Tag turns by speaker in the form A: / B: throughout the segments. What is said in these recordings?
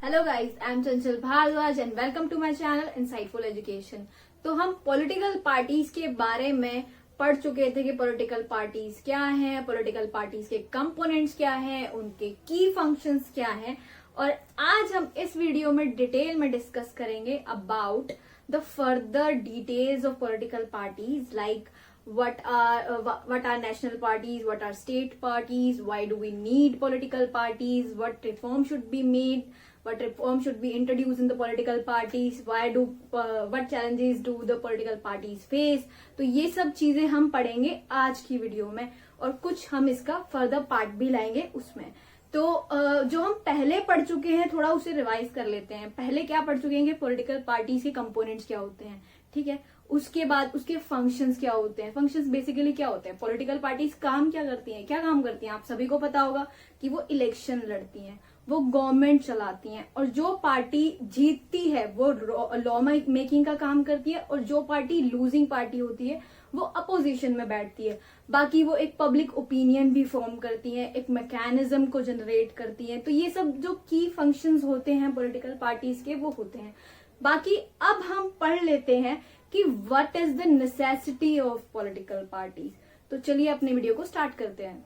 A: Hello guys, I am Chanchal Bhardwaj and welcome to my channel insightful education. तो हम political parties के बारे में पढ़ चुके थे कि पॉलिटिकल पार्टीज क्या हैं, पॉलिटिकल पार्टीज के कंपोनेंट्स क्या हैं, उनके की फंक्शंस क्या हैं। और आज हम इस वीडियो में डिटेल में डिस्कस करेंगे about the further details of political parties, like what are national parties, what are state parties, why do we need political parties, what reform should be made, what reform should be introduced in the political parties, what challenges do the political parties face। तो ये सब चीजें हम पढ़ेंगे आज की video में और कुछ हम इसका फर्दर पार्ट भी लाएंगे उसमें। तो जो हम पहले पढ़ चुके हैं थोड़ा उसे रिवाइज कर लेते हैं। पहले क्या पढ़ चुके हैं कि पॉलिटिकल पार्टीज के कंपोनेंट्स क्या होते हैं, ठीक है। उसके बाद उसके फंक्शंस क्या होते हैं। फंक्शंस बेसिकली क्या होते हैं, पॉलिटिकल पार्टीज काम क्या करती हैं, क्या काम करती हैं। आप सभी को पता होगा कि वो इलेक्शन लड़ती हैं, वो गवर्नमेंट चलाती हैं, और जो पार्टी जीतती है वो लॉ मेकिंग का काम करती है, और जो पार्टी लूजिंग पार्टी होती है वो अपोजिशन में बैठती है। बाकी वो एक पब्लिक ओपिनियन भी फॉर्म करती है, एक मैकेनिज्म को जनरेट करती है। तो ये सब जो की फंक्शंस होते हैं पॉलिटिकल पार्टीज के वो होते हैं। बाकी अब हम पढ़ लेते हैं कि what is the necessity of political parties. तो चलिए अपने वीडियो को स्टार्ट करते हैं।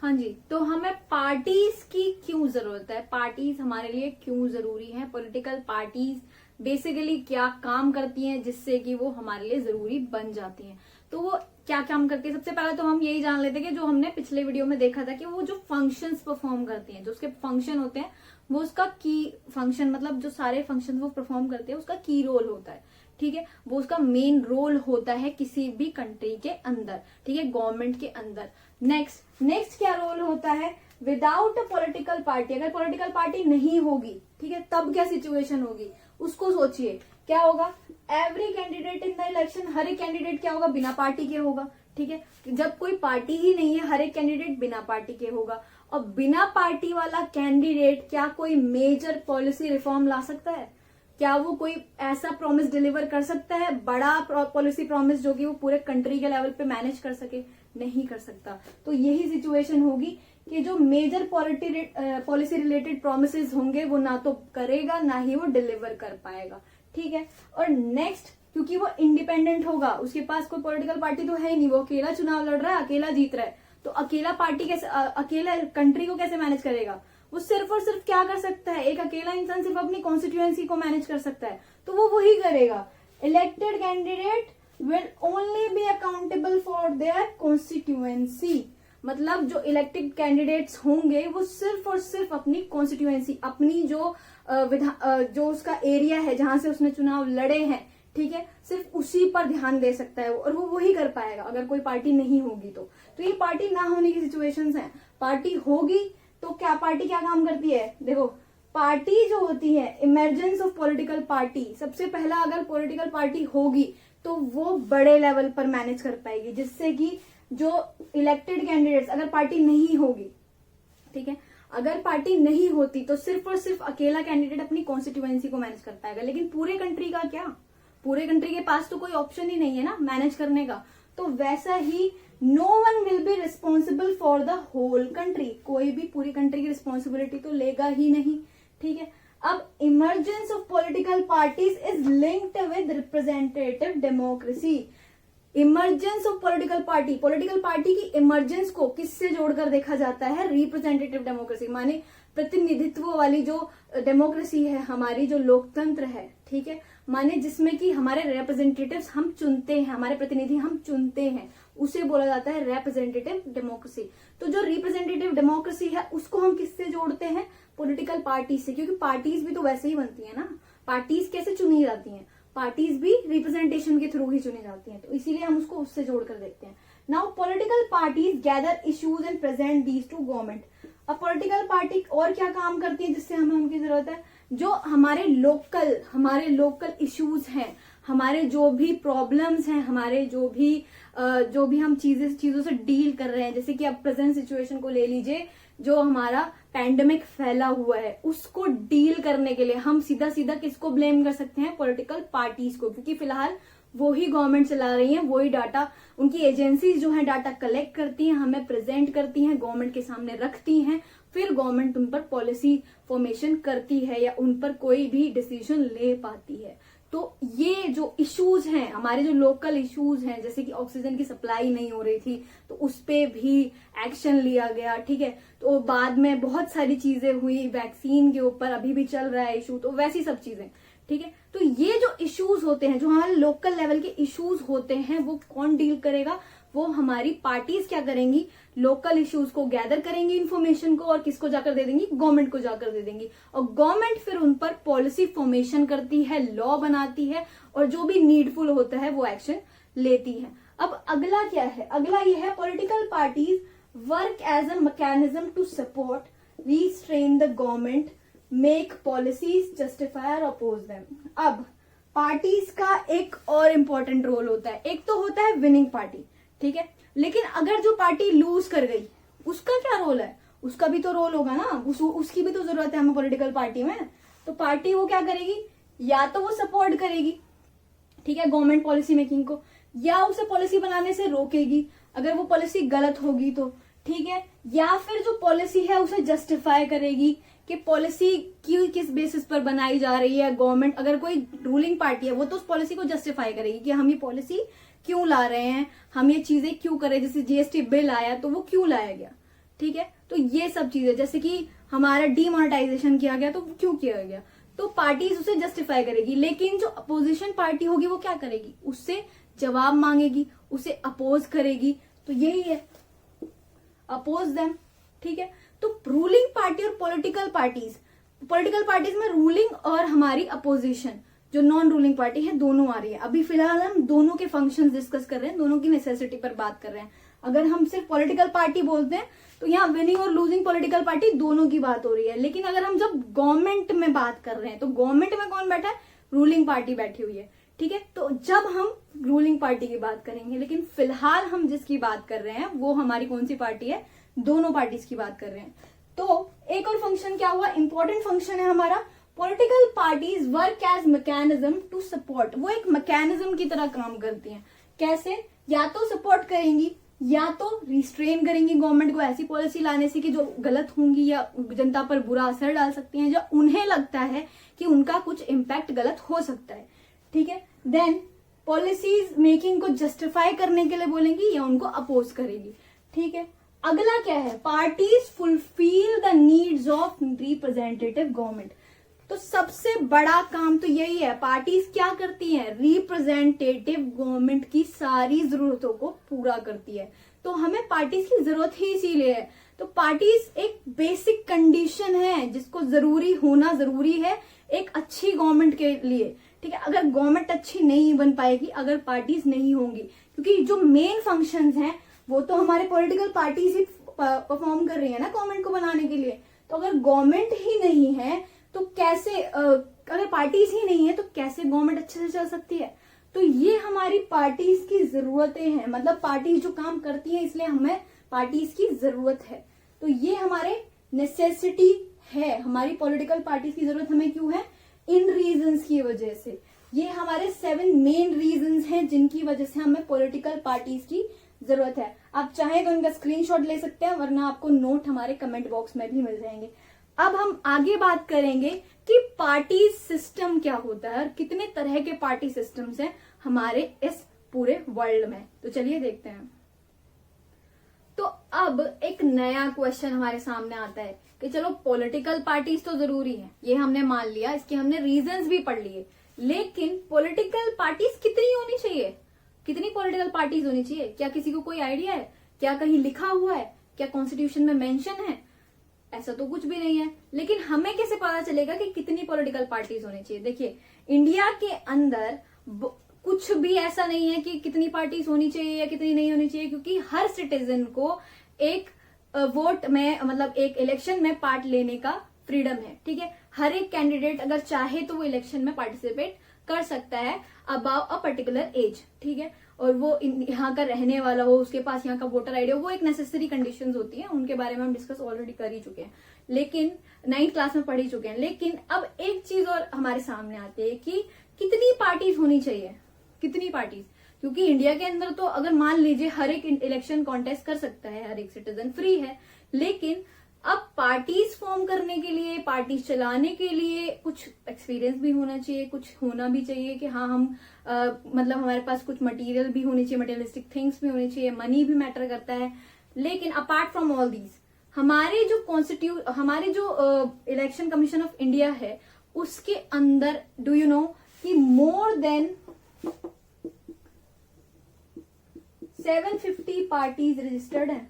A: हाँ जी, तो हमें पार्टीज की क्यों जरूरत है, पार्टीज हमारे लिए क्यों जरूरी है, पॉलिटिकल पार्टीज बेसिकली क्या काम करती हैं जिससे कि वो हमारे लिए जरूरी बन जाती हैं। तो वो क्या काम करती है, सबसे पहले तो हम यही जान लेते हैं कि जो हमने पिछले वीडियो में देखा था कि वो जो फंक्शंस परफॉर्म करती हैं, जो उसके फंक्शन होते हैं वो उसका की फंक्शन, मतलब जो सारे फंक्शन वो परफॉर्म करते हैं उसका की रोल होता है, ठीक है। वो उसका मेन रोल होता है किसी भी कंट्री के अंदर, ठीक है, गवर्नमेंट के अंदर। नेक्स्ट क्या रोल होता है, विदाउट अ पॉलिटिकल पार्टी, अगर पॉलिटिकल पार्टी नहीं होगी, ठीक है, तब क्या सिचुएशन होगी उसको सोचिए। क्या होगा, every candidate in the election, हर एक कैंडिडेट क्या होगा, बिना पार्टी के होगा, ठीक है। जब कोई पार्टी ही नहीं है, हर एक कैंडिडेट बिना पार्टी के होगा। और बिना पार्टी वाला कैंडिडेट क्या कोई मेजर पॉलिसी रिफॉर्म ला सकता है, क्या वो कोई ऐसा प्रॉमिस डिलीवर कर सकता है, बड़ा पॉलिसी प्रॉमिस जो कि वो पूरे कंट्री के लेवल पे मैनेज कर सके, नहीं कर सकता। तो यही सिचुएशन होगी कि जो मेजर पॉलिसी रिलेटेड प्रोमिसेस होंगे वो ना तो करेगा ना ही वो डिलीवर कर पाएगा, ठीक है। और नेक्स्ट, क्योंकि वो इंडिपेंडेंट होगा, उसके पास कोई पॉलिटिकल पार्टी तो है ही नहीं, वो अकेला चुनाव लड़ रहा है, अकेला जीत रहा है, तो अकेला पार्टी कैसे, अकेला कंट्री को कैसे मैनेज करेगा। वो सिर्फ और सिर्फ क्या कर सकता है, एक अकेला इंसान सिर्फ अपनी कॉन्स्टिट्यूएंसी को मैनेज कर सकता है, तो वो वही करेगा। Elected candidate will only be accountable for their constituency, मतलब जो इलेक्टेड कैंडिडेट्स होंगे वो सिर्फ और सिर्फ अपनी कॉन्स्टिट्यूएंसी, अपनी जो उसका एरिया है जहां से उसने चुनाव लड़े हैं, ठीक है, सिर्फ उसी पर ध्यान दे सकता है और वो वही कर पाएगा अगर कोई पार्टी नहीं होगी तो ये पार्टी ना होने की सिचुएशंस हैं। पार्टी होगी तो क्या, पार्टी क्या काम करती है, देखो पार्टी जो होती है, इमरजेंस ऑफ पॉलिटिकल पार्टी, सबसे पहला अगर पॉलिटिकल पार्टी होगी तो वो बड़े लेवल पर मैनेज कर पाएगी, जिससे कि जो इलेक्टेड कैंडिडेट्स, अगर पार्टी नहीं होगी, ठीक है, अगर पार्टी नहीं होती तो सिर्फ और सिर्फ अकेला कैंडिडेट अपनी कॉन्स्टिट्यूएंसी को मैनेज कर पाएगा। लेकिन पूरे कंट्री का क्या, पूरे कंट्री के पास तो कोई ऑप्शन ही नहीं है ना मैनेज करने का। तो वैसा ही no one will be responsible for the whole country, कोई भी पूरी कंट्री की रिस्पॉन्सिबिलिटी तो लेगा ही नहीं, ठीक है। अब emergence of political parties is linked with representative democracy. Emergence of political party, political party की इमरजेंस को किससे जोड़कर देखा जाता है, रिप्रेजेंटेटिव डेमोक्रेसी, माने प्रतिनिधित्व वाली जो डेमोक्रेसी है हमारी, जो लोकतंत्र है, ठीक है, माने जिसमें कि हमारे रिप्रेजेंटेटिव्स हम चुनते हैं, हमारे प्रतिनिधि हम चुनते हैं, उसे बोला जाता है रिप्रेजेंटेटिव डेमोक्रेसी। तो जो रिप्रेजेंटेटिव डेमोक्रेसी है उसको हम किससे जोड़ते हैं, पॉलिटिकल पार्टी से, क्योंकि पार्टीज भी तो वैसे ही बनती है ना। पार्टीज कैसे चुनी जाती हैं, पार्टीज भी रिप्रेजेंटेशन के थ्रू ही चुनी जाती हैं, तो इसीलिए हम उसको उससे जोड़कर देखते हैं। Now political parties gather issues and present these two government. अब पॉलिटिकल पार्टी और क्या काम करती है जिससे हमें उनकी जरूरत है, जो हमारे लोकल इश्यूज हैं, हमारे जो भी प्रॉब्लम्स हैं, हमारे जो भी हम चीजों से डील कर रहे हैं, जैसे कि अब प्रेजेंट सिचुएशन को ले लीजिए, जो हमारा पैंडेमिक फैला हुआ है उसको डील करने के लिए हम सीधा सीधा किसको ब्लेम कर सकते हैं, पॉलिटिकल पार्टीज को, क्योंकि फिलहाल वो ही गवर्नमेंट चला रही है, वही डाटा, उनकी एजेंसीज जो है डाटा कलेक्ट करती हैं, हमें प्रेजेंट करती हैं, गवर्नमेंट के सामने रखती हैं, फिर गवर्नमेंट उन पर पॉलिसी फॉर्मेशन करती है या उन पर कोई भी डिसीजन ले पाती है। तो ये जो इश्यूज हैं, हमारे जो लोकल इश्यूज हैं, जैसे कि ऑक्सीजन की सप्लाई नहीं हो रही थी तो उस पे भी एक्शन लिया गया, ठीक है। तो बाद में बहुत सारी चीजें हुई, वैक्सीन के ऊपर अभी भी चल रहा है इशू, तो वैसी सब चीजें, ठीक है। तो ये जो इश्यूज होते हैं, जो हमारे लोकल लेवल के इश्यूज होते हैं, वो कौन डील करेगा? वो हमारी पार्टीज क्या करेंगी, लोकल इश्यूज को गैदर करेंगी इन्फॉर्मेशन को, और किसको जाकर दे देंगी? गवर्नमेंट को जाकर दे देंगी, और गवर्नमेंट फिर उन पर पॉलिसी फॉर्मेशन करती है, लॉ बनाती है, और जो भी नीडफुल होता है वो एक्शन लेती है। अब अगला क्या है? अगला ये है political parties work as a mechanism to support, restrain the government, make policies, justify और अपोज देम। अब पार्टीज का एक और इम्पोर्टेंट रोल होता है। एक तो होता है विनिंग पार्टी, ठीक है, लेकिन अगर जो पार्टी लूज कर गई उसका क्या रोल है? उसका भी तो रोल होगा ना, उसकी भी तो जरूरत है हमें पॉलिटिकल पार्टी में। तो पार्टी वो क्या करेगी? या तो वो सपोर्ट करेगी, ठीक है, गवर्नमेंट पॉलिसी मेकिंग को, या उसे पॉलिसी बनाने से रोकेगी अगर वो पॉलिसी गलत होगी तो, ठीक है, या फिर जो पॉलिसी है उसे जस्टिफाई करेगी कि पॉलिसी किस बेसिस पर बनाई जा रही है। गवर्नमेंट अगर कोई रूलिंग पार्टी है वो तो उस पॉलिसी को जस्टिफाई करेगी कि हम ये पॉलिसी क्यों ला रहे हैं, हम ये चीजें क्यों करें। जैसे जीएसटी बिल आया तो वो क्यों लाया गया, ठीक है। तो ये सब चीजें, जैसे कि हमारा डीमोनेटाइजेशन किया गया तो क्यों किया गया, तो पार्टीज उसे जस्टिफाई करेगी। लेकिन जो अपोजिशन पार्टी होगी वो क्या करेगी? उससे जवाब मांगेगी, उसे अपोज करेगी। तो यही है अपोज देम, ठीक है। तो रूलिंग पार्टी और पॉलिटिकल पार्टीज में रूलिंग और हमारी अपोजिशन जो नॉन रूलिंग पार्टी है दोनों आ रही है। अभी फिलहाल हम दोनों के फंक्शंस डिस्कस कर रहे हैं, दोनों की नेसेसिटी पर बात कर रहे हैं। अगर हम सिर्फ पॉलिटिकल पार्टी बोलते हैं तो यहाँ विनिंग और लूजिंग पॉलिटिकल पार्टी दोनों की बात हो रही है। लेकिन अगर हम जब गवर्नमेंट में बात कर रहे हैं तो गवर्नमेंट में कौन बैठा है? रूलिंग पार्टी बैठी हुई है, ठीक है। तो जब हम रूलिंग पार्टी की बात करेंगे, लेकिन फिलहाल हम जिसकी बात कर रहे हैं वो हमारी कौन सी पार्टी है? दोनों पार्टीज की बात कर रहे हैं। तो एक और फंक्शन क्या हुआ? इंपॉर्टेंट फंक्शन है हमारा, political parties work as mechanism to support. वो एक मैकेनिज्म की तरह काम करती हैं। कैसे? या तो सपोर्ट करेंगी या तो रिस्ट्रेन करेंगी गवर्नमेंट को ऐसी पॉलिसी लाने से कि जो गलत होंगी या जनता पर बुरा असर डाल सकती हैं, जो उन्हें लगता है कि उनका कुछ इम्पैक्ट गलत हो सकता है, ठीक है। देन पॉलिसीज मेकिंग को जस्टिफाई करने के लिए बोलेंगी या उनको अपोज करेगी, ठीक है। अगला क्या है? Parties fulfil the needs of representative government. तो सबसे बड़ा काम तो यही है, पार्टीज क्या करती हैं? रिप्रेजेंटेटिव गवर्नमेंट की सारी जरूरतों को पूरा करती है। तो हमें पार्टीज की जरूरत ही इसीलिए है। तो पार्टीज एक बेसिक कंडीशन है जिसको जरूरी होना जरूरी है एक अच्छी गवर्नमेंट के लिए, ठीक है। अगर गवर्नमेंट अच्छी नहीं बन पाएगी अगर पार्टीज नहीं होंगी, क्योंकि जो मेन फंक्शंस हैं वो तो हमारे पॉलिटिकल पार्टीज ही परफॉर्म कर रही है ना गवर्नमेंट को बनाने के लिए। तो अगर गवर्नमेंट ही नहीं है तो कैसे, अगर पार्टीज ही नहीं है तो कैसे गवर्नमेंट अच्छे से चल सकती है? तो ये हमारी पार्टीज की जरूरतें हैं, मतलब पार्टीज जो काम करती हैं इसलिए हमें पार्टीज की जरूरत है। तो ये हमारे नेसेसिटी है, हमारी पॉलिटिकल पार्टीज की जरूरत हमें क्यों है? इन रीजंस की वजह से। ये हमारे 7 मेन रीजंस हैं जिनकी वजह से हमें पॉलिटिकल पार्टीज की जरूरत है। आप चाहें तो इनका स्क्रीनशॉट ले सकते हैं, वरना आपको नोट हमारे कमेंट बॉक्स में भी मिल जाएंगे। अब हम आगे बात करेंगे कि पार्टी सिस्टम क्या होता है और कितने तरह के पार्टी सिस्टम्स हैं हमारे इस पूरे वर्ल्ड में। तो चलिए देखते हैं। तो अब एक नया क्वेश्चन हमारे सामने आता है कि चलो पॉलिटिकल पार्टीज तो जरूरी है, ये हमने मान लिया, इसके हमने रीजंस भी पढ़ लिए, लेकिन पॉलिटिकल पार्टीज कितनी होनी चाहिए? कितनी पॉलिटिकल पार्टीज होनी चाहिए? क्या किसी को कोई आइडिया है? क्या कहीं लिखा हुआ है? क्या कॉन्स्टिट्यूशन में मेंशन है? ऐसा तो कुछ भी नहीं है। लेकिन हमें कैसे पता चलेगा कि कितनी पॉलिटिकल पार्टीज होनी चाहिए? देखिए, इंडिया के अंदर कुछ भी ऐसा नहीं है कि कितनी पार्टीज होनी चाहिए या कितनी नहीं होनी चाहिए, क्योंकि हर सिटीजन को एक वोट में, मतलब एक इलेक्शन में पार्ट लेने का फ्रीडम है, ठीक है। हर एक कैंडिडेट अगर चाहे तो वो इलेक्शन में पार्टिसिपेट कर सकता है अबाव अ पर्टिकुलर एज, ठीक है। और वो यहाँ का रहने वाला हो, उसके पास यहाँ का वोटर आईडी हो, वो एक नेसेसरी कंडीशंस होती है, उनके बारे में हम डिस्कस ऑलरेडी कर ही चुके हैं, लेकिन 9th क्लास में पढ़ ही चुके हैं। लेकिन अब एक चीज और हमारे सामने आती है कि कितनी पार्टीज होनी चाहिए, कितनी पार्टीज, क्योंकि इंडिया के अंदर तो अगर मान लीजिए हर एक इलेक्शन कॉन्टेस्ट कर सकता है, हर एक सिटीजन फ्री है, लेकिन अब पार्टीज फॉर्म करने के लिए, पार्टीज चलाने के लिए कुछ एक्सपीरियंस भी होना चाहिए, कुछ होना भी चाहिए कि हाँ हम मतलब हमारे पास कुछ मटेरियल भी होनी चाहिए, मटेरियलिस्टिक थिंग्स भी होनी चाहिए, मनी भी मैटर करता है। लेकिन अपार्ट फ्रॉम ऑल दीज, हमारे जो इलेक्शन कमीशन ऑफ इंडिया है उसके अंदर डू यू नो कि मोर देन 750 पार्टीज रजिस्टर्ड है,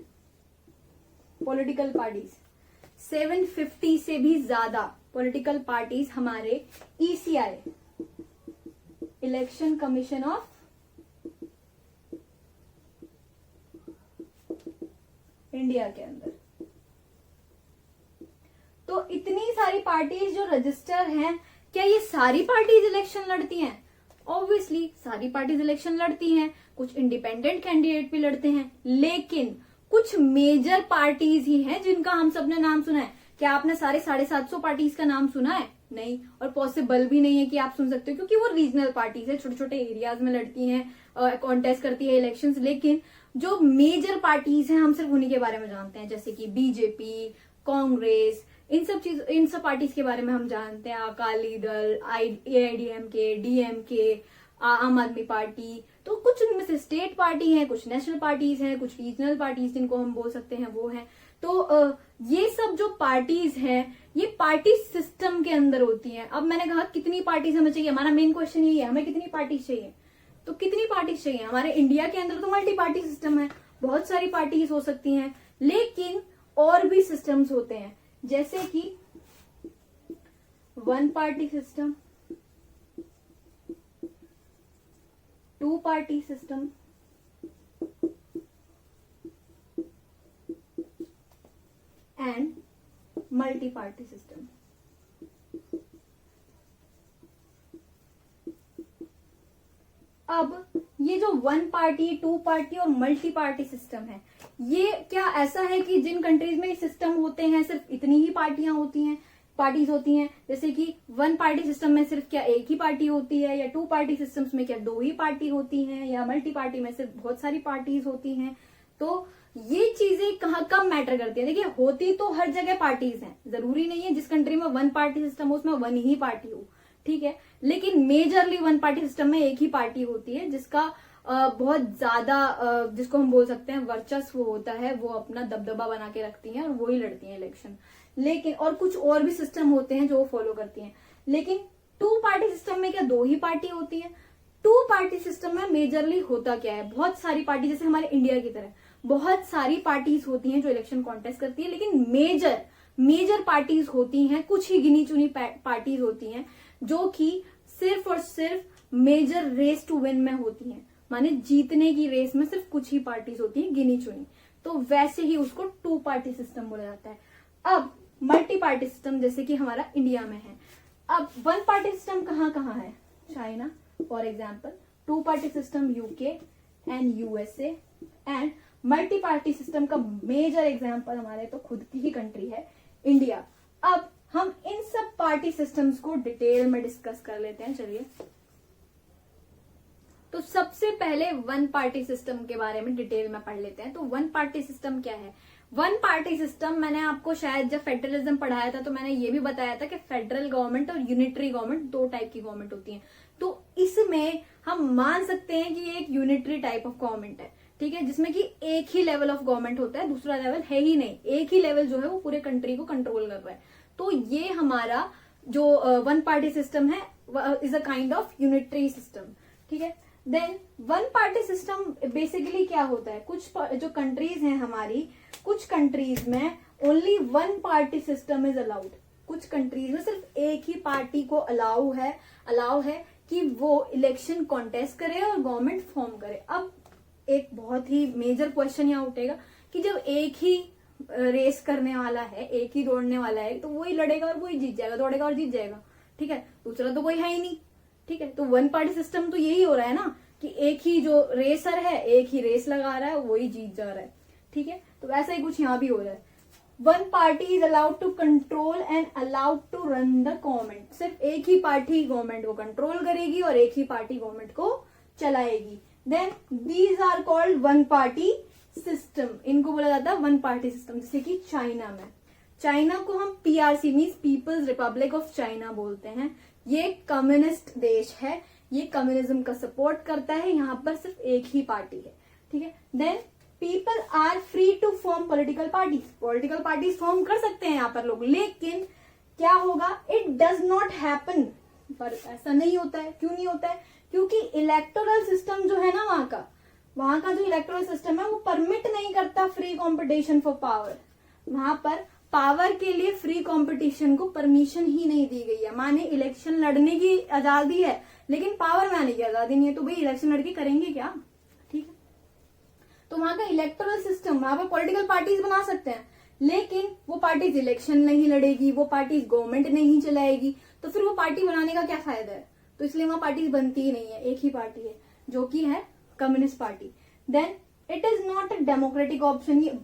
A: पॉलिटिकल पार्टीज 750 से भी ज्यादा पॉलिटिकल पार्टीज हमारे ECI, election commission of India के अंदर। तो इतनी सारी पार्टीज जो रजिस्टर हैं, क्या ये सारी पार्टीज इलेक्शन लड़ती हैं? ऑब्वियसली सारी पार्टीज इलेक्शन लड़ती हैं, कुछ इंडिपेंडेंट कैंडिडेट भी लड़ते हैं, लेकिन कुछ मेजर पार्टीज ही हैं जिनका हम सबने नाम सुना है। क्या आपने सारे 750 पार्टीज का नाम सुना है? नहीं, और पॉसिबल भी नहीं है कि आप सुन सकते हो, क्योंकि वो रीजनल पार्टीज है, छोटे छोटे एरियाज में लड़ती हैं, कॉन्टेस्ट करती है इलेक्शंस। लेकिन जो मेजर पार्टीज हैं हम सिर्फ उन्हीं के बारे में जानते हैं, जैसे कि बीजेपी, कांग्रेस, इन सब पार्टीज के बारे में हम जानते हैं। अकाली दल, AIDMK, DMK, आम आदमी पार्टी। तो कुछ उनमें से स्टेट पार्टी है, कुछ नेशनल पार्टीज हैं, कुछ रीजनल पार्टीज जिनको हम बोल सकते हैं वो हैं। तो ये सब जो पार्टीज हैं ये पार्टी सिस्टम के अंदर होती हैं। अब मैंने कहा कितनी पार्टीज हमें चाहिए, हमारा मेन क्वेश्चन यही है, हमें कितनी पार्टीज चाहिए। तो कितनी पार्टीज चाहिए? हमारे इंडिया के अंदर तो मल्टी पार्टी सिस्टम है, बहुत सारी पार्टीज हो सकती हैं, लेकिन और भी सिस्टम्स होते हैं, जैसे कि 1 party system, 2 party system, and multi party system. अब ये जो 1 पार्टी, 2 पार्टी और मल्टी पार्टी सिस्टम है, ये क्या ऐसा है कि जिन कंट्रीज में सिस्टम होते हैं सिर्फ इतनी ही पार्टियां होती हैं, पार्टीज होती हैं? जैसे कि 1 पार्टी सिस्टम में सिर्फ क्या एक ही पार्टी होती है, या 2 पार्टी सिस्टम्स में क्या 2 ही पार्टी होती हैं, या मल्टी पार्टी में सिर्फ बहुत सारी पार्टीज होती हैं? तो ये चीजें कहाँ कब मैटर करती है? देखिए, होती तो हर जगह पार्टीज हैं, जरूरी नहीं है जिस कंट्री में 1 पार्टी सिस्टम हो उसमें 1 ही पार्टी हो, ठीक है। लेकिन मेजरली 1 पार्टी सिस्टम में एक ही पार्टी होती है जिसका बहुत ज्यादा जिसको हम बोल सकते हैं वर्चस्व होता है, वो अपना दबदबा बना के रखती हैं और वो ही लड़ती हैं इलेक्शन। लेकिन और कुछ और भी सिस्टम होते हैं जो वो फॉलो करती हैं। लेकिन 2 पार्टी सिस्टम में क्या 2 ही पार्टी होती है? 2 पार्टी सिस्टम में मेजरली होता क्या है, बहुत सारी पार्टी, जैसे हमारे इंडिया की तरह बहुत सारी पार्टीज होती हैं जो इलेक्शन कॉन्टेस्ट करती है, लेकिन मेजर पार्टीज होती हैं, कुछ ही गिनी चुनी पार्टीज होती हैं जो कि सिर्फ और सिर्फ मेजर रेस टू विन में होती हैं, माने जीतने की रेस में सिर्फ कुछ ही पार्टीज होती हैं गिनी चुनी। तो वैसे ही उसको 2 पार्टी सिस्टम बोला जाता है। अब मल्टी पार्टी सिस्टम जैसे कि हमारा इंडिया में है। अब 1 पार्टी सिस्टम कहाँ कहाँ है? China for example, 2 party system UK and USA, and multi party system का मेजर एग्जाम्पल हमारे तो खुद की ही कंट्री है, इंडिया। अब हम इन सब पार्टी सिस्टम्स को डिटेल में डिस्कस कर लेते हैं, चलिए। तो सबसे पहले 1 पार्टी सिस्टम के बारे में डिटेल में पढ़ लेते हैं। तो 1 पार्टी सिस्टम क्या है? 1 पार्टी सिस्टम, मैंने आपको शायद जब फेडरलिज्म पढ़ाया था तो मैंने ये भी बताया था कि फेडरल गवर्नमेंट और यूनिटरी गवर्नमेंट 2 टाइप की गवर्नमेंट होती है। तो इसमें हम मान सकते हैं कि ये एक यूनिटरी टाइप ऑफ गवर्नमेंट है, ठीक है, जिसमें कि एक ही लेवल ऑफ गवर्नमेंट होता है, दूसरा लेवल है ही नहीं, एक ही लेवल जो है वो पूरे कंट्री को कंट्रोल कर रहा है। तो ये हमारा जो 1 पार्टी सिस्टम है is a kind of unitary system, ठीक है। देन 1 पार्टी सिस्टम बेसिकली क्या होता है? कुछ जो कंट्रीज हैं हमारी, कुछ कंट्रीज में only 1 party system is allowed. कुछ कंट्रीज में सिर्फ एक ही पार्टी को अलाउ है कि वो इलेक्शन कॉन्टेस्ट करे और गवर्नमेंट फॉर्म करे। अब एक बहुत ही मेजर क्वेश्चन यहाँ उठेगा कि जब एक ही रेस करने वाला है, एक ही दौड़ने वाला है, तो वही लड़ेगा और वही जीत जाएगा, दौड़ेगा और जीत जाएगा, ठीक है, दूसरा तो कोई है ही नहीं, ठीक है। तो 1 पार्टी सिस्टम तो यही हो रहा है ना कि एक ही जो रेसर है एक ही रेस लगा रहा है, वही जीत जा रहा है, ठीक है। तो वैसा ही कुछ यहाँ भी हो रहा है। 1 party is allowed to control and allowed to run the government. सिर्फ एक ही पार्टी गवर्नमेंट को कंट्रोल करेगी और एक ही पार्टी गवर्नमेंट को चलाएगी। Then these are called 1 party system. इनको बोला जाता है 1 पार्टी सिस्टम। जैसे कि चाइना में, चाइना को हम PRC means people's republic of China बोलते हैं। ये कम्युनिस्ट देश है, ये कम्युनिज्म का सपोर्ट करता है, यहाँ पर सिर्फ एक ही पार्टी है, ठीक है। Then people are free to form political parties, political parties form कर सकते हैं यहाँ पर लोग, लेकिन क्या होगा, इट डज नॉट हैपन, पर ऐसा नहीं होता है। क्यों नहीं होता है? क्योंकि इलेक्टोरल सिस्टम जो है ना वहां का जो इलेक्टोरल सिस्टम है वो परमिट नहीं करता फ्री कंपटीशन फॉर पावर। वहां पर पावर के लिए फ्री कंपटीशन को परमिशन ही नहीं दी गई है। माने इलेक्शन लड़ने की आजादी है लेकिन पावर में आने की आजादी नहीं है, तो भाई इलेक्शन लड़के करेंगे क्या, ठीक है। तो वहां का इलेक्टोरल सिस्टम, वहां पर पॉलिटिकल पार्टीज बना सकते हैं, लेकिन वो पार्टीज इलेक्शन नहीं लड़ेगी, वो पार्टीज गवर्नमेंट नहीं चलाएगी, तो फिर वो पार्टी बनाने का क्या फायदा है। तो इसलिए वहां पार्टीज बनती ही नहीं है, एक ही पार्टी है जो कि है communist party. Then it is not a democratic option, ये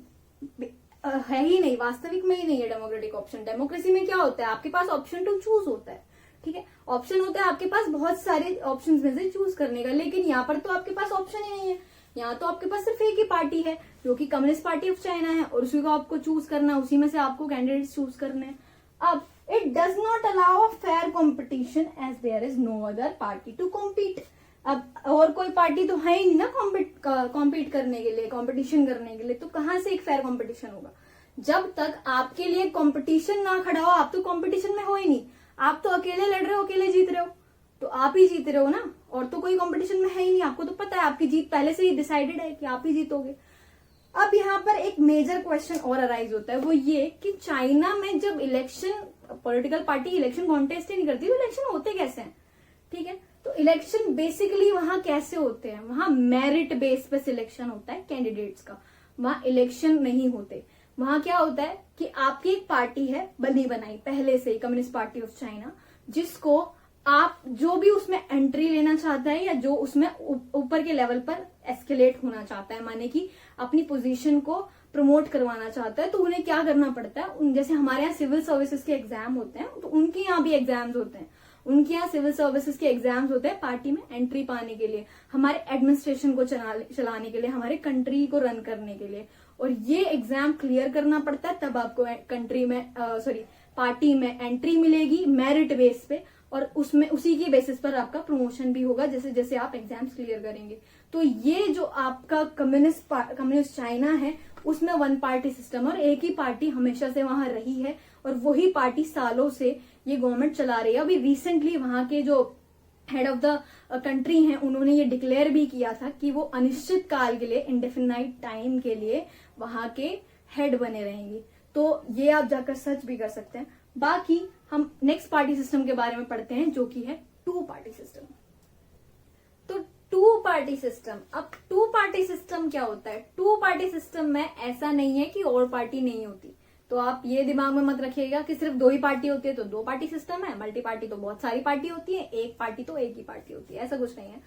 A: है ही नहीं, वास्तविक में ही नहीं है डेमोक्रेटिक ऑप्शन। डेमोक्रेसी में क्या होता है, आपके पास ऑप्शन टू चूज होता है, ठीक है, ऑप्शन होता है आपके पास बहुत सारे ऑप्शन में से चूज करने का, लेकिन यहाँ पर तो आपके पास ऑप्शन ही नहीं है। यहाँ तो आपके पास सिर्फ एक ही पार्टी है जो कि कम्युनिस्ट पार्टी ऑफ चाइना है, और उसी को आपको चूज करना है, उसी में से आपको कैंडिडेट्स चूज करने हैं। अब it does not allow a fair competition as there is no other party to compete. अब और कोई पार्टी तो है ही नहीं ना कॉम्पीट करने के लिए, कॉम्पिटिशन करने के लिए, तो कहां से एक फेयर कॉम्पिटिशन होगा। जब तक आपके लिए कॉम्पिटिशन ना खड़ा हो, आप तो कॉम्पिटिशन में हो ही नहीं, आप तो अकेले लड़ रहे हो, अकेले जीत रहे हो, तो आप ही जीत रहे हो ना, और तो कोई कंपटीशन में है ही नहीं। आपको तो पता है आपकी जीत पहले से ही डिसाइडेड है कि आप ही जीतोगे। अब यहाँ पर एक मेजर क्वेश्चन और अराइज होता है, वो ये कि चाइना में जब election, political party election contest ही नहीं करती, तो इलेक्शन होते कैसे हैं, ठीक है। तो इलेक्शन बेसिकली वहां कैसे होते हैं, वहां मेरिट बेस पे सिलेक्शन होता है कैंडिडेट्स का, वहां इलेक्शन नहीं होते। वहां क्या होता है कि आपकी एक पार्टी है बनी बनाई पहले से ही, कम्युनिस्ट पार्टी ऑफ चाइना, जिसको आप जो भी उसमें एंट्री लेना चाहता है या जो उसमें ऊपर के लेवल पर एस्केलेट होना चाहता है, माने कि अपनी पोजीशन को प्रमोट करवाना चाहता है, तो उन्हें क्या करना पड़ता है, जैसे हमारे यहाँ सिविल सर्विसेज के एग्जाम होते हैं, तो उनके यहाँ भी एग्जाम्स होते हैं, उनके यहाँ सिविल सर्विसेज के एग्जाम्स होते हैं पार्टी में एंट्री पाने के लिए, हमारे एडमिनिस्ट्रेशन को चलाने के लिए, हमारे कंट्री को रन करने के लिए, और ये एग्जाम क्लियर करना पड़ता है, तब आपको कंट्री में पार्टी में एंट्री मिलेगी मेरिट बेस पे, और उसमें उसी की बेसिस पर आपका प्रमोशन भी होगा जैसे जैसे आप एग्जाम्स क्लियर करेंगे। तो ये जो आपका कम्युनिस्ट चाइना है, उसमें वन पार्टी सिस्टम और एक ही पार्टी हमेशा से वहां रही है, और वही पार्टी सालों से ये गवर्नमेंट चला रही है। अभी रिसेंटली वहां के जो हेड ऑफ द कंट्री हैं, उन्होंने ये डिक्लेयर भी किया था कि वो अनिश्चित काल के लिए, इंडेफिनाइट टाइम के लिए वहां के हेड बने रहेंगे। तो ये आप जाकर सर्च भी कर सकते हैं। बाकी हम नेक्स्ट पार्टी सिस्टम के बारे में पढ़ते हैं, जो कि है टू पार्टी सिस्टम। तो टू पार्टी सिस्टम, अब टू पार्टी सिस्टम क्या होता है, टू पार्टी सिस्टम में ऐसा नहीं है कि और पार्टी नहीं होती। तो आप ये दिमाग में मत रखिएगा कि सिर्फ दो ही पार्टी होती है तो दो पार्टी सिस्टम है, मल्टी पार्टी तो बहुत सारी पार्टी होती है, एक पार्टी तो एक ही पार्टी होती है, ऐसा कुछ नहीं है,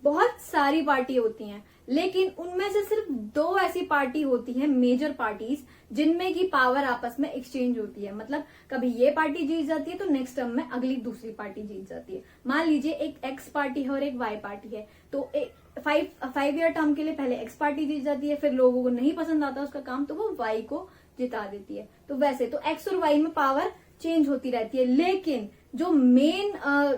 A: बहुत सारी पार्टी होती हैं। लेकिन उनमें से सिर्फ दो ऐसी पार्टी होती है, मेजर पार्टीज, जिनमें की पावर आपस में एक्सचेंज होती है। मतलब कभी ये पार्टी जीत जाती है तो नेक्स्ट टर्म में अगली दूसरी पार्टी जीत जाती है। मान लीजिए एक एक्स पार्टी है और एक वाई पार्टी है, तो 5 ईयर टर्म के लिए पहले एक्स पार्टी जीत जाती है, फिर लोगों को नहीं पसंद आता उसका काम तो वो वाई को जिता देती है। तो वैसे तो एक्स और वाई में पावर चेंज होती रहती है, लेकिन जो मेन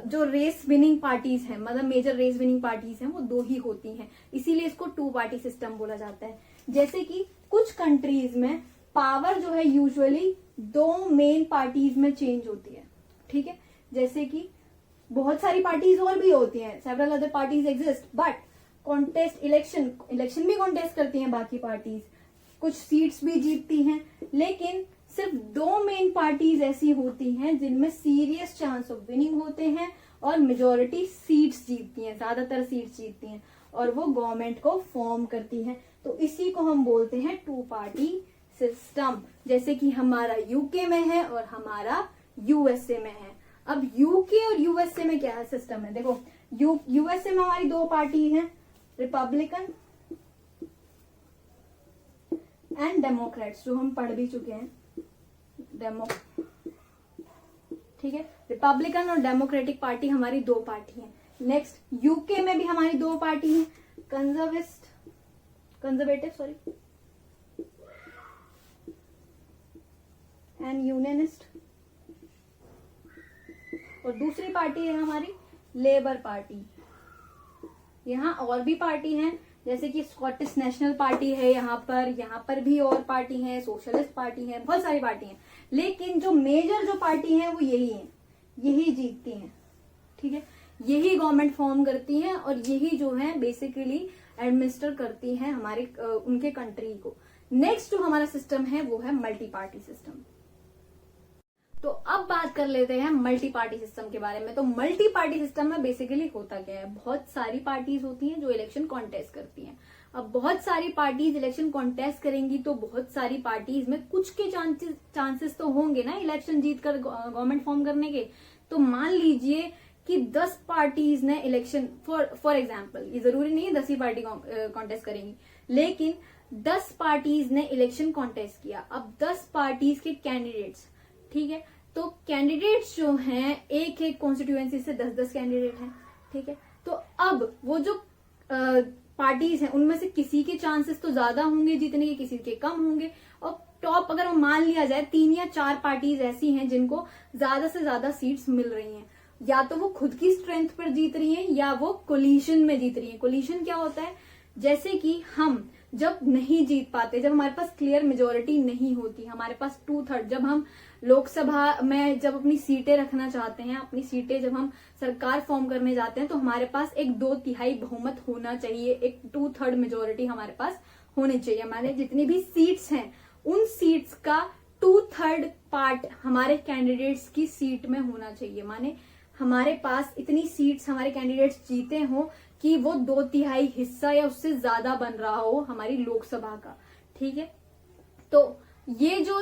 A: जो रेस विनिंग पार्टीज हैं, मतलब मेजर रेस विनिंग पार्टीज हैं, वो दो ही होती हैं, इसीलिए इसको टू पार्टी सिस्टम बोला जाता है। जैसे कि कुछ कंट्रीज में पावर जो है यूजुअली दो मेन पार्टीज में चेंज होती है, ठीक है। जैसे कि बहुत सारी पार्टीज और भी होती हैं, several other parties exist, but contest election भी कॉन्टेस्ट करती हैं बाकी पार्टीज, कुछ सीट्स भी जीतती हैं, लेकिन सिर्फ दो मेन पार्टीज ऐसी होती हैं जिनमें सीरियस चांस ऑफ विनिंग होते हैं और मेजोरिटी सीट्स जीतती हैं, ज्यादातर सीट्स जीतती हैं, और वो गवर्नमेंट को फॉर्म करती हैं। तो इसी को हम बोलते हैं टू पार्टी सिस्टम, जैसे कि हमारा यूके में है और हमारा यूएसए में है। अब यूके और यूएसए में क्या है सिस्टम है, देखो यूएसए में हमारी दो पार्टी है, रिपब्लिकन एंड डेमोक्रेट्स, जो हम पढ़ भी चुके हैं, ठीक है। रिपब्लिकन और डेमोक्रेटिक पार्टी हमारी दो पार्टी हैं। नेक्स्ट यूके में भी हमारी दो पार्टी हैं, कंजर्वेटिव एंड यूनियनिस्ट, और दूसरी पार्टी है हमारी लेबर पार्टी। यहाँ और भी पार्टी हैं, जैसे कि स्कॉटिश नेशनल पार्टी है, यहाँ पर भी और पार्टी है, सोशलिस्ट पार्टी है, बहुत सारी पार्टी हैं, लेकिन जो मेजर जो पार्टी है वो यही है, यही जीतती हैं, ठीक है, यही गवर्नमेंट फॉर्म करती हैं और यही जो है बेसिकली एडमिनिस्टर करती हैं हमारे उनके कंट्री को। नेक्स्ट जो हमारा सिस्टम है वो है मल्टी पार्टी सिस्टम। तो अब बात कर लेते हैं मल्टी पार्टी सिस्टम के बारे में। तो मल्टी पार्टी सिस्टम में बेसिकली होता क्या है, बहुत सारी पार्टीज होती हैं जो इलेक्शन कॉन्टेस्ट करती हैं। अब बहुत सारी पार्टीज इलेक्शन कॉन्टेस्ट करेंगी तो बहुत सारी पार्टीज में कुछ के चांसेस तो होंगे ना इलेक्शन जीतकर गवर्नमेंट फॉर्म करने के। तो मान लीजिए कि 10 पार्टीज ने इलेक्शन फॉर एग्जाम्पल, ये जरूरी नहीं है 10 ही पार्टी कॉन्टेस्ट करेंगी, लेकिन 10 पार्टीज ने इलेक्शन कॉन्टेस्ट किया। अब 10 पार्टीज के कैंडिडेट्स, ठीक है, तो कैंडिडेट्स जो हैं एक एक कॉन्स्टिट्यूएंसी से 10-10 कैंडिडेट हैं, ठीक है। तो अब वो जो पार्टीज हैं उनमें से किसी के चांसेस तो ज्यादा होंगे जीतने के, किसी के कम होंगे, और टॉप अगर मान लिया जाए 3 या 4 पार्टीज ऐसी हैं जिनको ज्यादा से ज्यादा सीट्स मिल रही हैं, या तो वो खुद की स्ट्रेंथ पर जीत रही हैं या वो कोलिशन में जीत रही हैं। कोलिशन क्या होता है, जैसे कि हम जब नहीं जीत पाते, जब हमारे पास क्लियर मेजोरिटी नहीं होती, हमारे पास 2/3, जब हम लोकसभा में जब अपनी सीटें रखना चाहते हैं, अपनी सीटें जब हम सरकार फॉर्म करने जाते हैं, तो हमारे पास एक 2/3 बहुमत होना चाहिए, एक 2/3 मेजोरिटी हमारे पास होनी चाहिए। हमारे जितनी भी सीट्स हैं उन सीट्स का 2/3 पार्ट हमारे कैंडिडेट्स की सीट में होना चाहिए, माने हमारे पास इतनी सीट्स हमारे कैंडिडेट्स जीते हो कि वो 2/3 हिस्सा या उससे ज्यादा बन रहा हो हमारी लोकसभा का, ठीक है। तो ये जो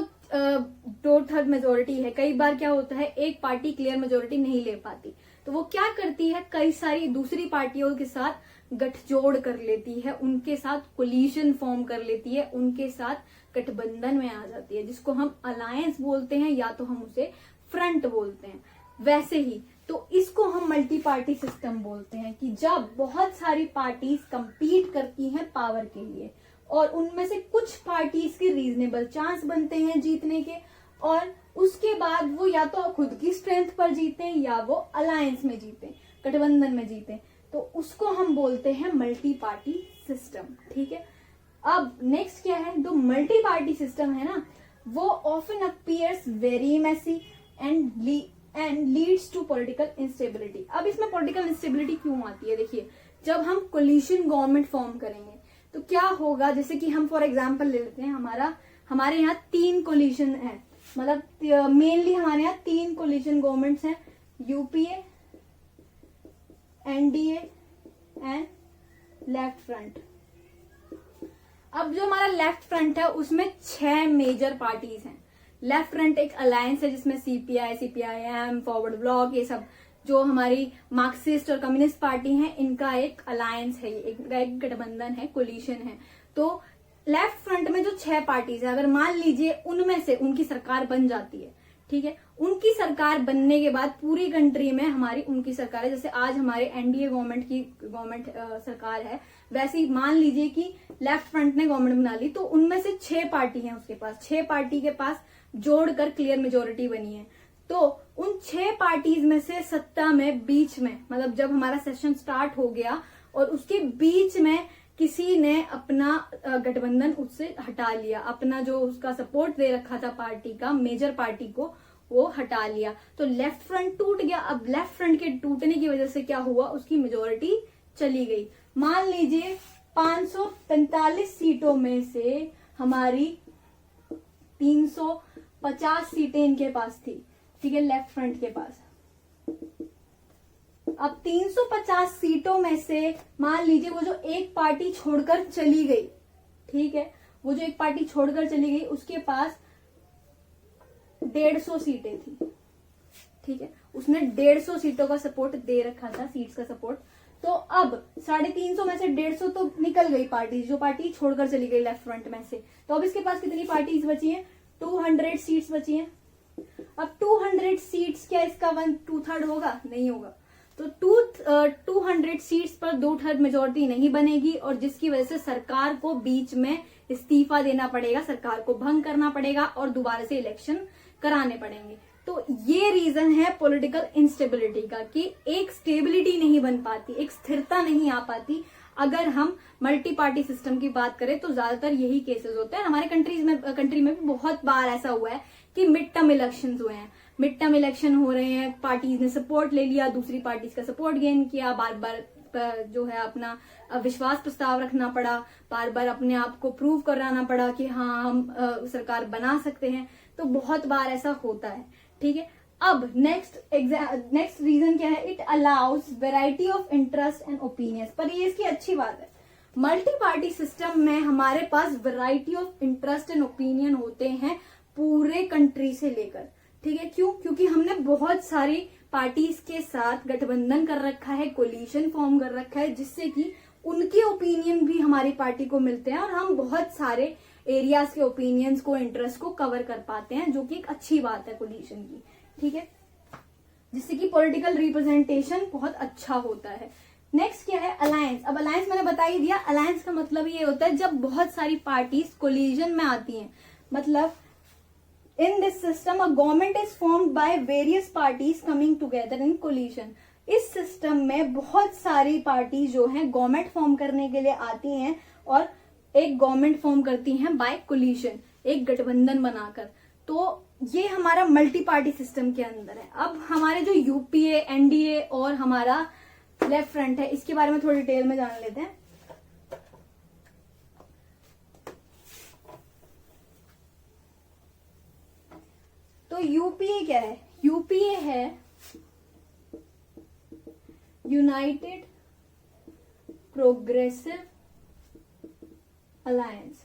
A: 2/3 मेजोरिटी है, कई बार क्या होता है एक पार्टी क्लियर मेजोरिटी नहीं ले पाती, तो वो क्या करती है, कई सारी दूसरी पार्टियों के साथ गठजोड़ कर लेती है, उनके साथ कोलिशन फॉर्म कर लेती है, उनके साथ गठबंधन में आ जाती है, जिसको हम अलायंस बोलते हैं या तो हम उसे फ्रंट बोलते हैं। वैसे ही तो इसको हम मल्टी पार्टी सिस्टम बोलते हैं कि जब बहुत सारी पार्टीज कंपीट करती हैं पावर के लिए और उनमें से कुछ पार्टीज के रीजनेबल चांस बनते हैं जीतने के, और उसके बाद वो या तो खुद की स्ट्रेंथ पर जीते या वो अलायंस में जीते, गठबंधन में जीते, तो उसको हम बोलते हैं मल्टी पार्टी सिस्टम, ठीक है। अब नेक्स्ट क्या है, जो मल्टी पार्टी सिस्टम है ना, वो often appears very messy and leads to political instability. अब इसमें पॉलिटिकल इंस्टेबिलिटी क्यों आती है, देखिए जब हम कोलिशन गवर्नमेंट फॉर्म करेंगे तो क्या होगा, जैसे कि हम फॉर एग्जांपल ले लेते हैं, हमारे यहाँ 3 कोलिशन है, मतलब मेनली हमारे यहाँ 3 कोलिशन गवर्नमेंट्स हैं, UPA, NDA and left front. अब जो हमारा लेफ्ट फ्रंट है उसमें 6 मेजर पार्टीज हैं। लेफ्ट फ्रंट एक अलायंस है जिसमें सीपीआई, सीपीआईएम, फॉरवर्ड ब्लॉक, ये सब जो हमारी मार्क्सिस्ट और कम्युनिस्ट पार्टी हैं, इनका एक अलायंस है, एक गठबंधन है, कोलिशन है। तो लेफ्ट फ्रंट में जो 6 पार्टीज है, अगर मान लीजिए उनमें से उनकी सरकार बन जाती है, ठीक है, उनकी सरकार बनने के बाद पूरी कंट्री में हमारी उनकी सरकार है, जैसे आज हमारे एनडीए गवर्नमेंट सरकार है, वैसे ही मान लीजिए कि लेफ्ट फ्रंट ने गवर्नमेंट बना ली, तो उनमें से 6 पार्टी है उसके पास, 6 पार्टी के पास जोड़कर क्लियर मेजोरिटी बनी है। तो उन 6 पार्टीज में से सत्ता में बीच में, मतलब जब हमारा सेशन स्टार्ट हो गया और उसके बीच में किसी ने अपना गठबंधन उससे हटा लिया, अपना जो उसका सपोर्ट दे रखा था पार्टी का, मेजर पार्टी को, वो हटा लिया, तो लेफ्ट फ्रंट टूट गया। अब लेफ्ट फ्रंट के टूटने की वजह से क्या हुआ, उसकी मेजोरिटी चली गई। मान लीजिए 545 सीटों में से हमारी 350 सीटें इनके पास थी, ठीक है, लेफ्ट फ्रंट के पास। अब 350 सीटों में से मान लीजिए वो जो एक पार्टी छोड़कर चली गई, ठीक है, वो जो एक पार्टी छोड़कर चली गई उसके पास 150 सीटें थी, ठीक है, उसने 150 सीटों का सपोर्ट दे रखा था, सीट्स का सपोर्ट। तो अब 350 में से 150 तो निकल गई पार्टी, जो पार्टी छोड़कर चली गई लेफ्ट फ्रंट में से। तो अब इसके पास कितनी पार्टीज बची हैं, 200 सीट्स बची हैं। अब 200 सीट्स क्या इसका 1/2 होगा, नहीं होगा। तो 200 सीट्स पर 2/3 मेजोरिटी नहीं बनेगी, और जिसकी वजह से सरकार को बीच में इस्तीफा देना पड़ेगा, सरकार को भंग करना पड़ेगा और दोबारा से इलेक्शन कराने पड़ेंगे। तो ये रीजन है पॉलिटिकल इंस्टेबिलिटी का, कि एक स्टेबिलिटी नहीं बन पाती, एक स्थिरता नहीं आ पाती। अगर हम मल्टी पार्टी सिस्टम की बात करें तो ज्यादातर यही केसेस होते हैं। हमारे कंट्री में भी बहुत बार ऐसा हुआ है कि मिड टर्म इलेक्शन हुए हैं, मिड टर्म इलेक्शन हो रहे हैं, पार्टीज ने सपोर्ट ले लिया, दूसरी पार्टीज का सपोर्ट गेन किया, बार बार जो है अपना विश्वास प्रस्ताव रखना पड़ा, बार बार अपने आप को प्रूव कराना पड़ा कि हाँ हम सरकार बना सकते हैं। तो बहुत बार ऐसा होता है, ठीक है। अब नेक्स्ट रीजन क्या है, it allows variety of interest and opinions. पर ये इसकी अच्छी बात है, मल्टी पार्टी सिस्टम में हमारे पास variety of interest and opinion होते हैं पूरे कंट्री से लेकर, ठीक है। क्यों? क्योंकि हमने बहुत सारी पार्टीज के साथ गठबंधन कर रखा है, कोलिशन फॉर्म कर रखा है, जिससे कि उनके ओपिनियन भी हमारी पार्टी को मिलते हैं और हम बहुत सारे एरियाज के ओपिनियंस को, इंटरेस्ट को कवर कर पाते हैं, जो कि एक अच्छी बात है कोलिशन की, ठीक है, जिससे कि पॉलिटिकल रिप्रेजेंटेशन बहुत अच्छा होता है। नेक्स्ट क्या है, अलायंस। अब अलायंस मैंने बता ही दिया, अलायंस का मतलब ये होता है जब बहुत सारी पार्टीज कोलिजन में आती हैं। मतलब in this system a government is formed by various parties coming together in collision. इस सिस्टम में बहुत सारी पार्टी जो हैं गवर्नमेंट फॉर्म करने के लिए आती हैं और एक गवर्नमेंट फॉर्म करती हैं बाय कोलिशन, एक गठबंधन बनाकर। तो ये हमारा मल्टी पार्टी सिस्टम के अंदर है। अब हमारे जो यूपीए, एनडीए और हमारा लेफ्ट फ्रंट है, इसके बारे में थोड़ी डिटेल में जान लेते हैं। तो यूपीए क्या है? यूपीए है United progressive alliance.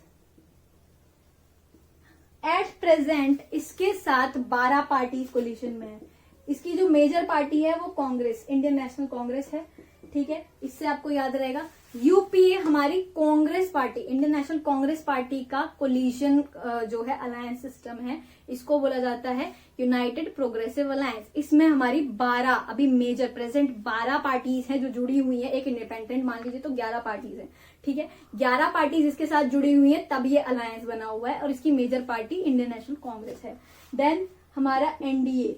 A: At present इसके साथ 12 पार्टीज कोलिशन में है। इसकी जो मेजर पार्टी है वो कांग्रेस, इंडियन नेशनल कांग्रेस है, ठीक है, इससे आपको याद रहेगा। यूपीए हमारी कांग्रेस पार्टी, इंडियन नेशनल कांग्रेस पार्टी का कोलिशन जो है अलायंस सिस्टम है, इसको बोला जाता है यूनाइटेड प्रोग्रेसिव अलायंस। इसमें हमारी 12 अभी मेजर प्रेजेंट 12 पार्टीज हैं जो जुड़ी हुई है, एक इंडिपेंडेंट मान लीजिए तो 11 पार्टीज है, ठीक है। 11 पार्टीज इसके साथ जुड़ी हुई है, तब ये अलायंस बना हुआ है और इसकी मेजर पार्टी इंडियन नेशनल कांग्रेस है। देन हमारा एनडीए,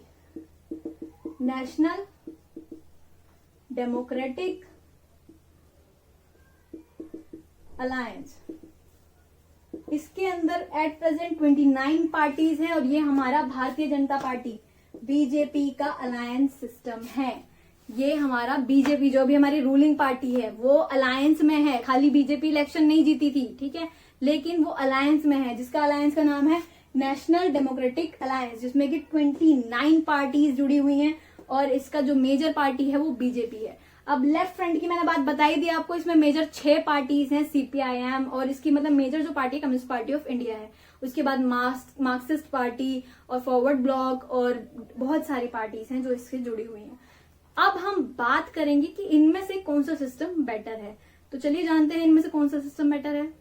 A: नेशनल डेमोक्रेटिक अलायंस। इसके अंदर एट प्रेजेंट 29 पार्टीज हैं और ये हमारा भारतीय जनता पार्टी, बीजेपी का अलायंस सिस्टम है। ये हमारा बीजेपी जो भी हमारी रूलिंग पार्टी है वो अलायंस में है। खाली बीजेपी इलेक्शन नहीं जीती थी, ठीक है, लेकिन वो अलायंस में है, जिसका अलायंस का नाम है नेशनल डेमोक्रेटिक अलायंस, जिसमें कि 29 पार्टीज जुड़ी हुई हैं और इसका जो मेजर पार्टी है वो बीजेपी है। अब लेफ्ट फ्रंट की मैंने बात बताई दी आपको, इसमें मेजर 6 पार्टीज हैं, सीपीआईएम, और इसकी मतलब मेजर जो party communist party of India है, उसके बाद मार्क्सिस्ट पार्टी और फॉरवर्ड ब्लॉक और बहुत सारी पार्टीज हैं जो इससे जुड़ी हुई हैं। अब हम बात करेंगे कि इनमें से कौन सा सिस्टम बेटर है, तो चलिए जानते हैं इनमें से कौन सा सिस्टम बेटर है।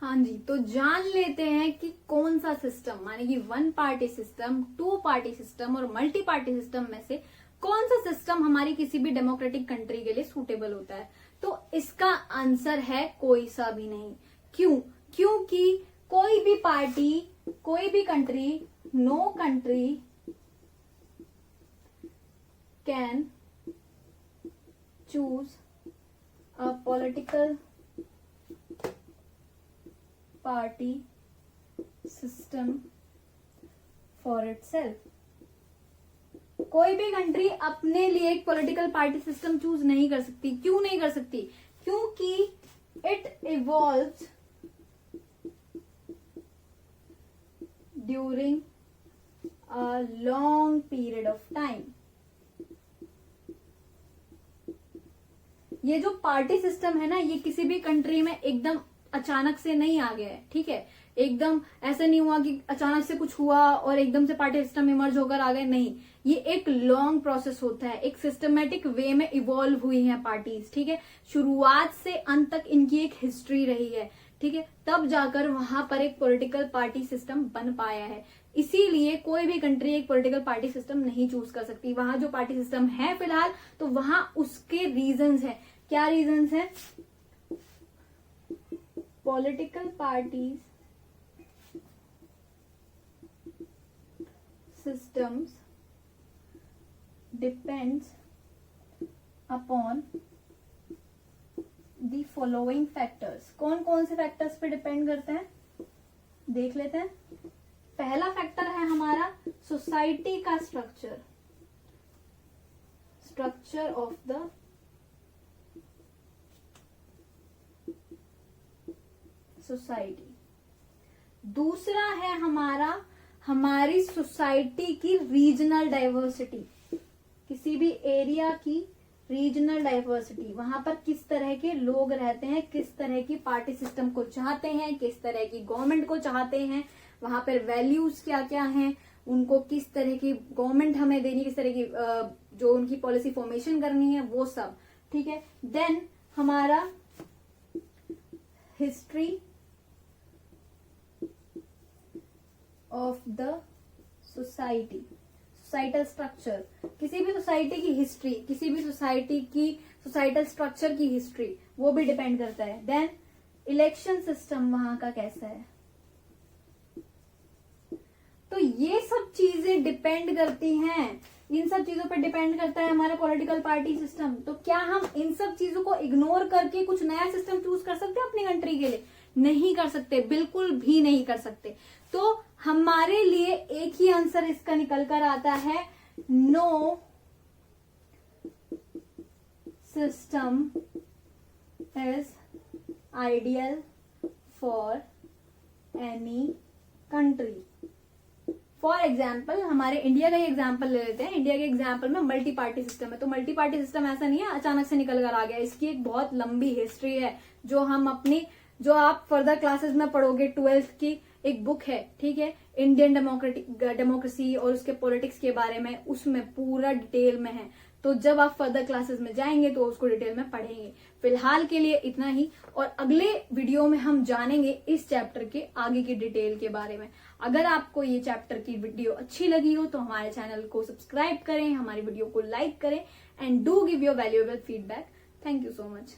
A: हाँ जी, तो जान लेते हैं कि कौन सा सिस्टम, माने कि 1 पार्टी सिस्टम, 2 पार्टी सिस्टम और मल्टी पार्टी सिस्टम में से कौन सा सिस्टम हमारी किसी भी डेमोक्रेटिक कंट्री के लिए सूटेबल होता है। तो इसका आंसर है कोई सा भी नहीं। क्यों? क्योंकि कोई भी पार्टी, कोई भी country, no country can choose a political party system for itself. कोई भी कंट्री अपने लिए एक पॉलिटिकल पार्टी सिस्टम चूज नहीं कर सकती। क्यों नहीं कर सकती? क्योंकि it evolves during a long period of time. ये जो पार्टी सिस्टम है ना, ये किसी भी कंट्री में एकदम अचानक से नहीं आ गया है, ठीक है, एकदम ऐसा नहीं हुआ कि अचानक से कुछ हुआ और एकदम से पार्टी सिस्टम इमर्ज होकर आ गए, नहीं, ये एक लॉन्ग प्रोसेस होता है, एक सिस्टमेटिक वे में इवॉल्व हुई हैं पार्टीज, ठीक है, शुरुआत से अंत तक इनकी एक हिस्ट्री रही है, ठीक है, तब जाकर वहां पर एक पॉलिटिकल पार्टी सिस्टम बन पाया है। इसीलिए कोई भी कंट्री एक पॉलिटिकल पार्टी सिस्टम नहीं चूज कर सकती। वहां जो पार्टी सिस्टम है फिलहाल, तो वहां उसके रीजंस हैं। क्या रीजंस हैं? Political parties systems depends upon the following factors। कौन कौन से फैक्टर्स पे डिपेंड करते हैं देख लेते हैं। पहला फैक्टर है हमारा सोसाइटी का स्ट्रक्चर ऑफ द सोसाइटी। दूसरा है हमारी सोसाइटी की रीजनल डाइवर्सिटी, किसी भी एरिया की रीजनल डाइवर्सिटी, वहां पर किस तरह के लोग रहते हैं, किस तरह की पार्टी सिस्टम को चाहते हैं, किस तरह की गवर्नमेंट को चाहते हैं, वहां पर वैल्यूज क्या क्या हैं, उनको किस तरह की गवर्नमेंट हमें देनी, किस तरह की जो उनकी पॉलिसी फॉर्मेशन करनी है, वो सब। ठीक है। देन हमारा history of the society, societal structure, किसी भी सोसाइटी की हिस्ट्री, किसी भी सोसाइटी की सोसाइटल स्ट्रक्चर की हिस्ट्री, वो भी डिपेंड करता है। देन इलेक्शन सिस्टम वहां का कैसा है। तो ये सब चीजें डिपेंड करती हैं, इन सब चीजों पर डिपेंड करता है हमारा पॉलिटिकल पार्टी सिस्टम। तो क्या हम इन सब चीजों को इग्नोर करके कुछ नया सिस्टम चूज कर सकते हैं अपनी कंट्री के लिए? नहीं कर सकते, बिल्कुल भी नहीं कर सकते। तो हमारे लिए एक ही आंसर इसका निकल कर आता है, no system is ideal for any country. For example हमारे इंडिया का ही एग्जाम्पल ले लेते हैं। इंडिया के एग्जाम्पल में मल्टी पार्टी सिस्टम है। तो मल्टी पार्टी सिस्टम ऐसा नहीं है अचानक से निकल कर आ गया, इसकी एक बहुत लंबी हिस्ट्री है जो आप फर्दर क्लासेस में पढ़ोगे। 12th की एक बुक है, ठीक है, इंडियन डेमोक्रेसी और उसके पॉलिटिक्स के बारे में, उसमें पूरा डिटेल में है। तो जब आप फर्दर क्लासेस में जाएंगे तो उसको डिटेल में पढ़ेंगे। फिलहाल के लिए इतना ही, और अगले वीडियो में हम जानेंगे इस चैप्टर के आगे की डिटेल के बारे में। अगर आपको ये चैप्टर की वीडियो अच्छी लगी हो तो हमारे चैनल को सब्सक्राइब करें, हमारी वीडियो को लाइक करें and do give your valuable feedback. Thank you so much.